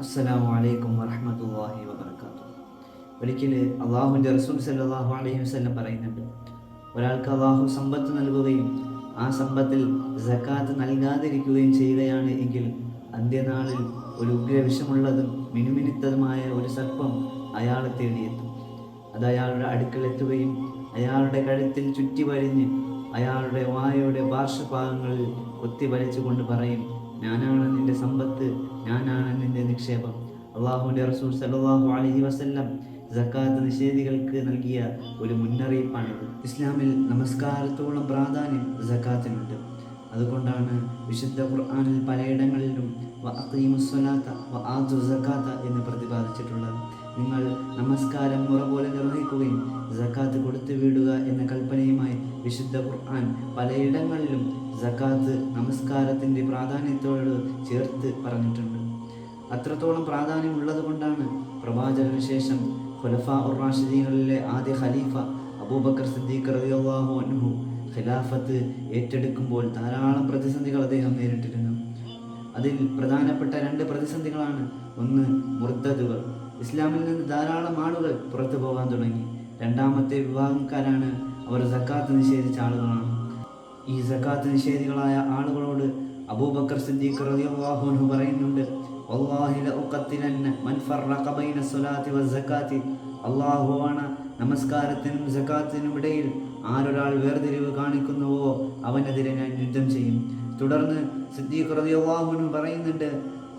അസ്സലാമു അലൈക്കും വറഹ്മത്തുള്ളാഹി വബറകാതുഹു. ഒരിക്കൽ അള്ളാഹുവിൻ്റെ റസൂൽ സല്ലല്ലാഹു അലൈഹി വസല്ലം പറയുന്നുണ്ട്, ഒരാൾക്ക് അള്ളാഹു സമ്പത്ത് നൽകുകയും ആ സമ്പത്തിൽ സക്കാത്ത് നൽകാതിരിക്കുകയും ചെയ്യുകയാണ് എങ്കിൽ അന്ത്യനാളിൽ ഒരു ഉഗ്രവിഷമുള്ളതും മിനുമിനുത്തതുമായ ഒരു സർപ്പം അയാളെ തേടിയെത്തും. അത് അയാളുടെ അടുക്കലെത്തുകയും അയാളുടെ കഴുത്തിൽ ചുറ്റി വരിഞ്ഞ് അയാളുടെ വായയുടെ പാർശ്വഭാഗങ്ങളിൽ കൊത്തിവലിച്ചുകൊണ്ട് പറയും, ഞാനാണ് നിന്റെ സമ്പത്ത്, ഞാനാണ് നിന്റെ നിക്ഷേപം. അള്ളാഹുവിൻ്റെ റസൂൽ സല്ലല്ലാഹു അലൈഹി വസല്ലം സക്കാത്ത് നിഷേധികൾക്ക് നൽകിയ ഒരു മുന്നറിയിപ്പാണിത്. ഇസ്ലാമിൽ നമസ്കാരത്തോളം പ്രാധാന്യം സക്കാത്തിനുണ്ട്. അതുകൊണ്ടാണ് വിശുദ്ധ ഖുർആനിൽ പലയിടങ്ങളിലും വഅഖീമുസ്സലാത്ത വആതു സക്കാത്ത എന്ന് പ്രതിപാദിച്ചിട്ടുള്ളത്. നിങ്ങൾ നമസ്കാരം മുറ പോലെ നിർവഹിക്കുകയും സക്കാത്ത് കൊടുത്തു വിടുക എന്ന കൽപ്പനയുമായി വിശുദ്ധ ഖുർആൻ പലയിടങ്ങളിലും സക്കാത്ത് നമസ്കാരത്തിൻ്റെ പ്രാധാന്യത്തോട് ചേർത്ത് പറഞ്ഞിട്ടുണ്ട്. അത്രത്തോളം പ്രാധാന്യം ഉള്ളത് കൊണ്ടാണ് പ്രവാചകന് ശേഷം ഖുലഫാ റാഷിദീങ്ങളിലെ ആദ്യ ഖലീഫ അബൂബക്കർ സിദ്ദീഖ് റളിയല്ലാഹു അൻഹു ഖിലാഫത്ത് ഏറ്റെടുക്കുമ്പോൾ ധാരാളം പ്രതിസന്ധികൾ അദ്ദേഹം നേരിട്ടിരുന്നു. അതിൽ പ്രധാനപ്പെട്ട 2 പ്രതിസന്ധികളാണ്. ഒന്ന്, മുർത്തദുകൾ, ഇസ്ലാമിൽ നിന്ന് ധാരാളം ആളുകൾ പുറത്തു പോകാൻ തുടങ്ങി. രണ്ടാമത്തെ വിഭാഗക്കാരാണ് അവർ സക്കാത്ത് നിഷേധിച്ച ആളുകളാണ്. ഈ സക്കാത്ത് നിഷേധികളായ ആളുകളോട് അബൂബക്കർ സിദ്ദീഖ് റളിയല്ലാഹു അൻഹു പറയുന്നുണ്ട്, വല്ലാഹി ലഉഖത്തിലന്ന മൻ ഫറഖ ബൈന സ്വലാത്തി വസ്സകാത്തി. അല്ലാഹുവാണ് നമസ്കാരത്തിനും സക്കാത്തിനും ഇടയിൽ ആരൊരാൾ വേർതിരിവ് കാണിക്കുന്നുവോ അവനെതിരെ ഞാൻ യുദ്ധം ചെയ്യും. തുടർന്ന് സിദ്ദീഖ് റളിയല്ലാഹു അൻഹു പറയുന്നുണ്ട്,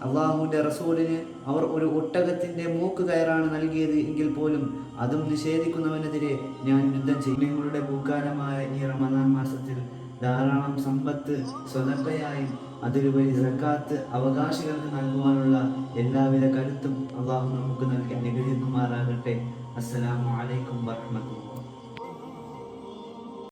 അള്ളാഹുവിൻ്റെ റസൂലിന് അവർ ഒരു ഒട്ടകത്തിൻ്റെ മൂക്ക് കയറാണ് നൽകിയത് എങ്കിൽ പോലും അതും നിഷേധിക്കുന്നവനെതിരെ ഞാൻ യുദ്ധം ചെയ്യും. നിങ്ങളുടെ പൂക്കാലമായ ഈ റമദാൻ മാസത്തിൽ ധാരാളം സമ്പത്ത് സ്വതക്കയായും അതിലുപരി സക്കാത്ത് അവകാശികൾക്ക് നൽകുവാനുള്ള എല്ലാവിധ കരുത്തും അള്ളാഹു നമുക്ക് നൽകി അനുഗ്രഹിക്കുമാറാകട്ടെ. അസ്സലാമു അലൈക്കും വറഹ്മത്തുള്ളാഹി.